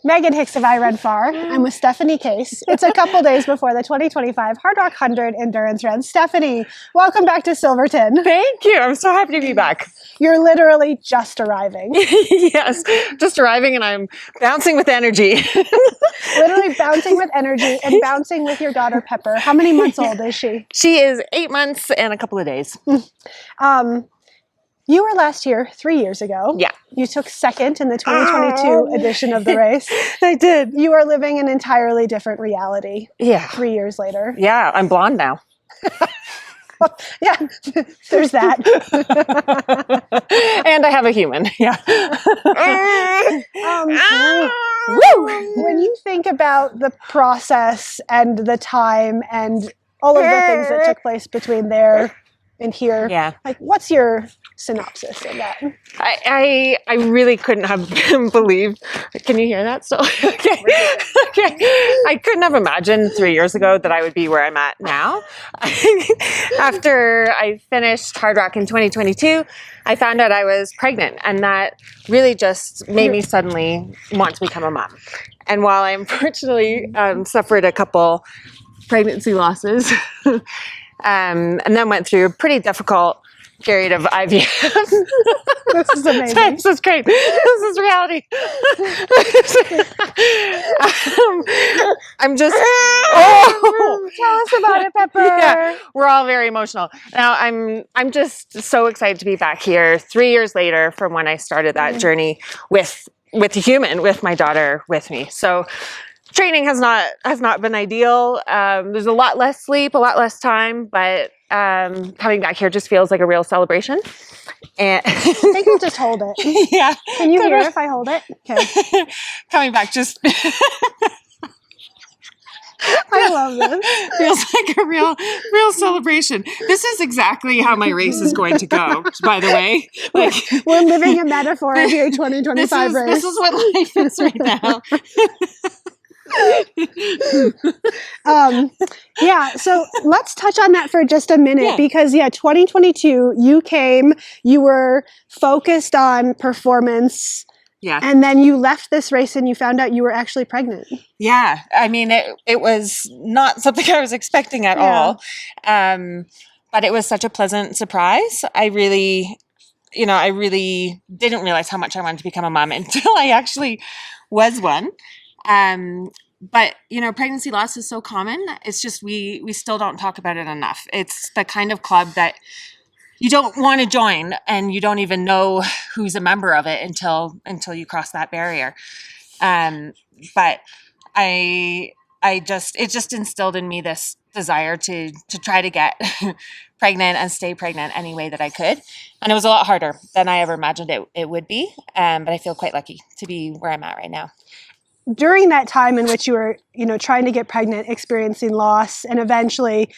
Megan Hicks of I Run Far. I'm with Stephanie Case. It's a couple days before the 2025 Hardrock 100 Endurance Run. Stephanie, welcome back to Silverton. Thank you. I'm so happy to be back. You're literally just arriving. Yes, just arriving and I'm bouncing with energy. Literally bouncing with energy and bouncing with your daughter, Pepper. How many months old is she? She is 8 months and a couple of days. You were last here 3 years ago. Yeah. You took second in the 2022 edition of the race. I did. You are living an entirely different reality. Yeah. 3 years later. Yeah, I'm blonde now. Yeah, there's that. And I have a human. Yeah. When you think about the process and the time and all of the things that took place between there and here, Yeah. like, what's your synopsis of that? I really couldn't have believed. Can you hear that? So okay. I couldn't have imagined 3 years ago that I would be where I'm at now. After I finished Hardrock in 2022, I found out I was pregnant, and that really just made me suddenly want to become a mom. And while I unfortunately suffered a couple pregnancy losses, and then went through a pretty difficult period of IVF. This is amazing. This is great. This is reality. I'm just. Oh, tell us about it, Pepper. Yeah, we're all very emotional. Now I'm just so excited to be back here 3 years later from when I started that journey with a human, with my daughter with me. So training has not been ideal. There's a lot less sleep, a lot less time, but coming back here just feels like a real celebration. And I think I'll just hold it. Yeah. Can you hear if I hold it? Okay. Coming back just I love this. feels like a real celebration. This is exactly how my race is going to go, by the way. Like, we're living a metaphor of your 2025 race. This is what life is right now. Yeah, so let's touch on that for just a minute, because 2022, you were focused on performance. Yeah. And then you left this race and you found out you were actually pregnant. Yeah. I mean, it was not something I was expecting at all. But it was such a pleasant surprise. I really didn't realize how much I wanted to become a mom until I actually was one. But pregnancy loss is so common. It's just, we still don't talk about it enough. It's the kind of club that you don't want to join, and you don't even know who's a member of it until you cross that barrier. But it just instilled in me this desire to try to get pregnant and stay pregnant any way that I could. And it was a lot harder than I ever imagined it would be. But I feel quite lucky to be where I'm at right now. During that time in which you were, trying to get pregnant, experiencing loss, and eventually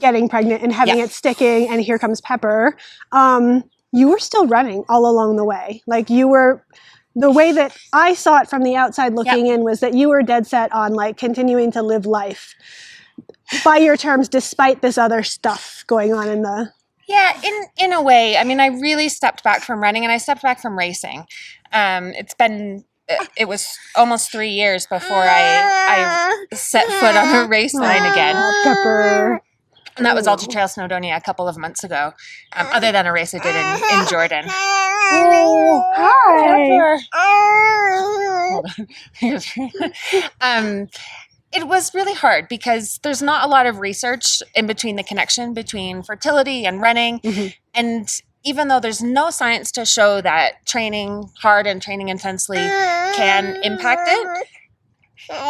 getting pregnant and having it sticking, and here comes Pepper, you were still running all along the way. Like, the way that I saw it from the outside looking in was that you were dead set on like continuing to live life by your terms, despite this other stuff going on in the... Yeah, in a way. I mean, I really stepped back from running, and I stepped back from racing. It was almost 3 years before I set foot on a race line again. Pepper. And that was Ultra-Trail Snowdonia a couple of months ago, other than a race I did in Jordan. Oh, hi. It was really hard because there's not a lot of research in between the connection between fertility and running. Mm-hmm. And even though there's no science to show that training hard and training intensely can impact it,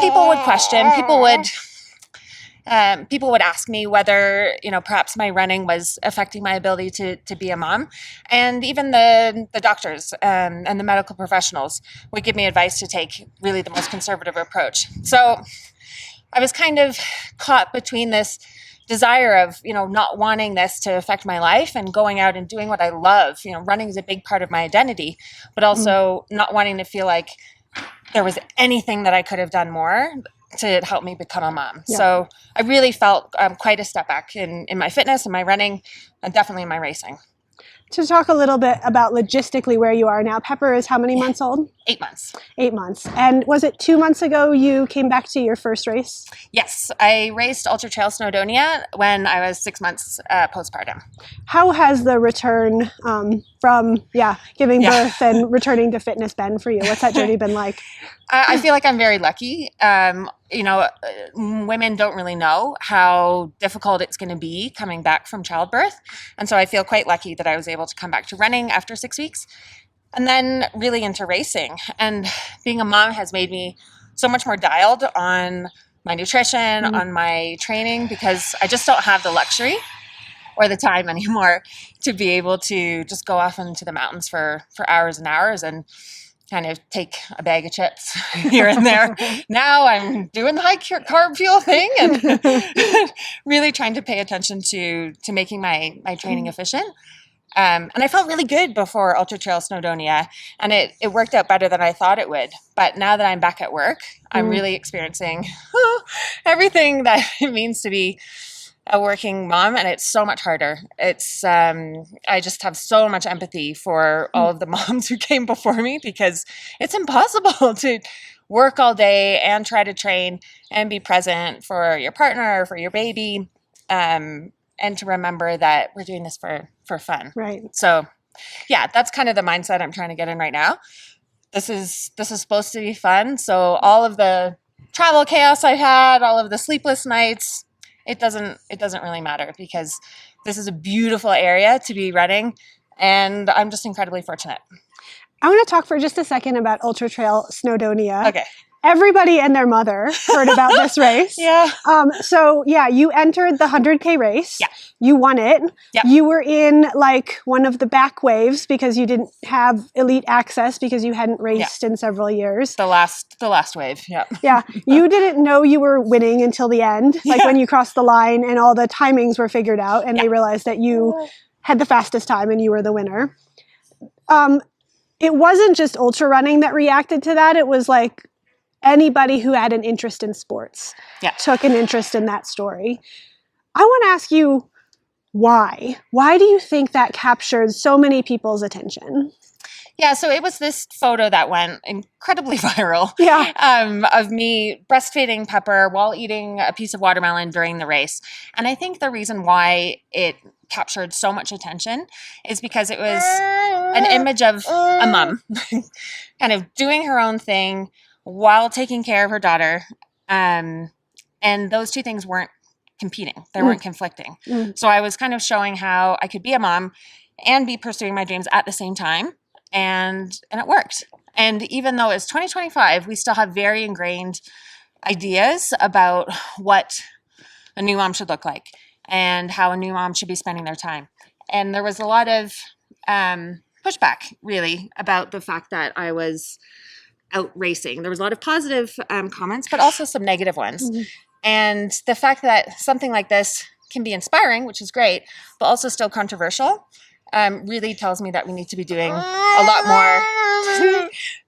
people would question, people would ask me whether, perhaps my running was affecting my ability to be a mom. And even the doctors and the medical professionals would give me advice to take really the most conservative approach. So I was kind of caught between this desire of, not wanting this to affect my life and going out and doing what I love. Running is a big part of my identity, but also not wanting to feel like there was anything that I could have done more to help me become a mom. Yeah. So I really felt quite a step back in my fitness and my running, and definitely in my racing. To talk a little bit about logistically where you are now, Pepper is how many months old? 8 months. 8 months. And was it 2 months ago you came back to your first race? Yes, I raced Ultra-Trail Snowdonia when I was 6 months postpartum. How has the return from giving birth and returning to fitness been for you? What's that journey been like? I feel like I'm very lucky. Women don't really know how difficult it's going to be coming back from childbirth. And so I feel quite lucky that I was able to come back to running after 6 weeks and then really into racing. And being a mom has made me so much more dialed on my nutrition, on my training, because I just don't have the luxury or the time anymore to be able to just go off into the mountains for hours and hours and kind of take a bag of chips here and there. Now I'm doing the high carb fuel thing and really trying to pay attention to making my training efficient. And I felt really good before Ultra-Trail Snowdonia, and it worked out better than I thought it would. But now that I'm back at work, I'm really experiencing everything that it means to be a working mom, and it's so much harder. It's I just have so much empathy for all of the moms who came before me, because it's impossible to work all day and try to train and be present for your partner or for your baby, and to remember that we're doing this for fun. Right. So yeah, that's kind of the mindset I'm trying to get in right now. This is supposed to be fun. So all of the travel chaos I've had, all of the sleepless nights, it doesn't really matter, because this is a beautiful area to be running, and I'm just incredibly fortunate. I want to talk for just a second about Ultra-Trail Snowdonia. Okay. Everybody and their mother heard about this race. Yeah. So you entered the 100K race. Yeah. You won it. Yep. You were in like one of the back waves because you didn't have elite access because you hadn't raced in several years. The last wave. Yeah. Yeah. You didn't know you were winning until the end, like when you crossed the line and all the timings were figured out and they realized that you had the fastest time and you were the winner. It wasn't just ultra running that reacted to that. It was like anybody who had an interest in sports took an interest in that story. I want to ask you why. Why do you think that captured so many people's attention? Yeah, so it was this photo that went incredibly viral of me breastfeeding Pepper while eating a piece of watermelon during the race. And I think the reason why it captured so much attention is because it was an image of a mom kind of doing her own thing while taking care of her daughter. And those two things weren't competing. They weren't conflicting. So I was kind of showing how I could be a mom and be pursuing my dreams at the same time. And it worked. And even though it's 2025, we still have very ingrained ideas about what a new mom should look like and how a new mom should be spending their time. And there was a lot of pushback, really, about the fact that I was out racing. There was a lot of positive comments, but also some negative ones. And the fact that something like this can be inspiring, which is great, but also still controversial, really tells me that we need to be doing a lot more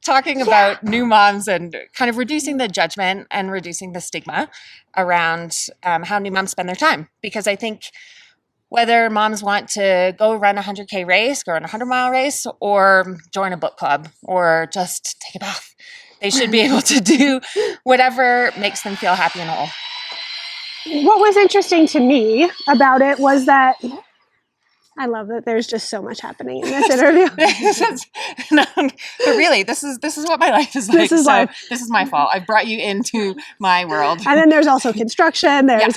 talking about new moms and kind of reducing the judgment and reducing the stigma around how new moms spend their time. Because I think whether moms want to go run a 100K race, go run a 100-mile race, or join a book club, or just take a bath, they should be able to do whatever makes them feel happy and whole. What was interesting to me about it was that I love that there's just so much happening in this interview. But really, this is what my life is like. This is my fault. I brought you into my world. And then there's also construction. There's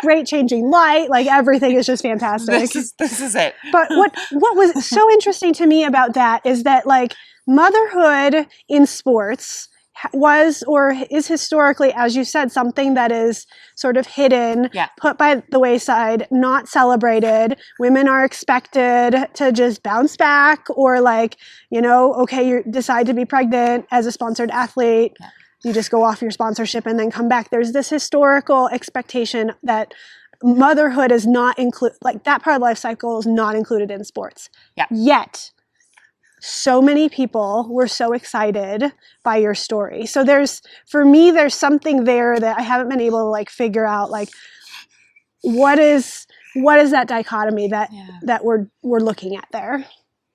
rate changing light. Like everything is just fantastic. This is it. But what was so interesting to me about that is that like motherhood in sports was or is historically, as you said, something that is sort of hidden, put by the wayside, not celebrated. Women are expected to just bounce back or like, okay, you decide to be pregnant as a sponsored athlete. You just go off your sponsorship and then come back. There's this historical expectation that motherhood is not included, like that part of the life cycle is not included in sports. Yet, so many people were so excited by your story. So for me, there's something there that I haven't been able to like figure out, like what is what is that dichotomy that Yeah. that we're looking at there?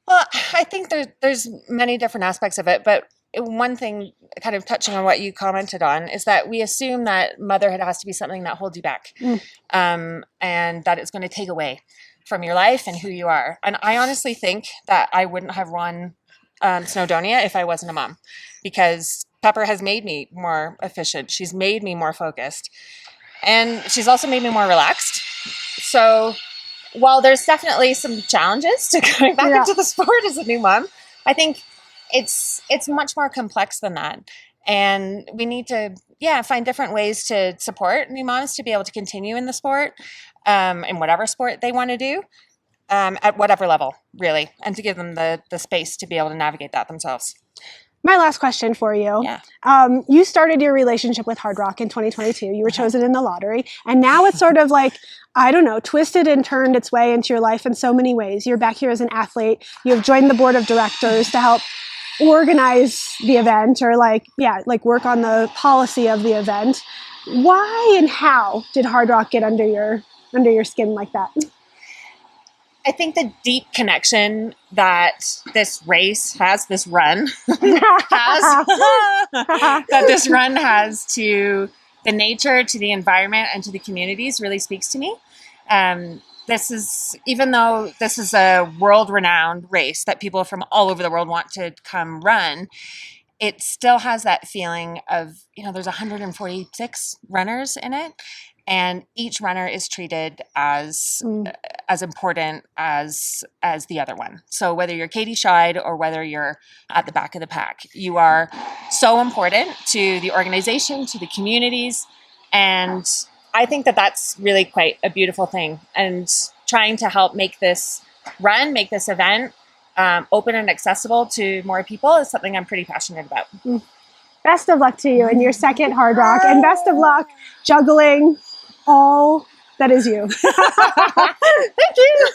Well, I think there's many different aspects of it, but one thing, kind of touching on what you commented on, is that we assume that motherhood has to be something that holds you back, and that it's going to take away from your life and who you are. And I honestly think that I wouldn't have run Snowdonia if I wasn't a mom, because Pepper has made me more efficient. She's made me more focused, and she's also made me more relaxed. So while there's definitely some challenges to going back into the sport as a new mom, I think it's much more complex than that. And we need to, find different ways to support new moms to be able to continue in the sport, in whatever sport they want to do, at whatever level, really, and to give them the space to be able to navigate that themselves. My last question for you. Yeah. You started your relationship with Hardrock in 2022. You were chosen in the lottery. And now it's sort of like, I don't know, twisted and turned its way into your life in so many ways. You're back here as an athlete. You have joined the board of directors to help organize the event, or work on the policy of the event. Why and how did Hardrock get under your skin like that? I think the deep connection that this race has, this run has to the nature, to the environment, and to the communities really speaks to me. Even though this is a world-renowned race that people from all over the world want to come run, it still has that feeling of, there's 146 runners in it, and each runner is treated as important as the other one. So whether you're Katie Scheid or whether you're at the back of the pack, you are so important to the organization, to the communities, and I think that that's really quite a beautiful thing. And trying to help make this event open and accessible to more people is something I'm pretty passionate about. Best of luck to you in your second Hardrock, and best of luck juggling all that is you. Thank you.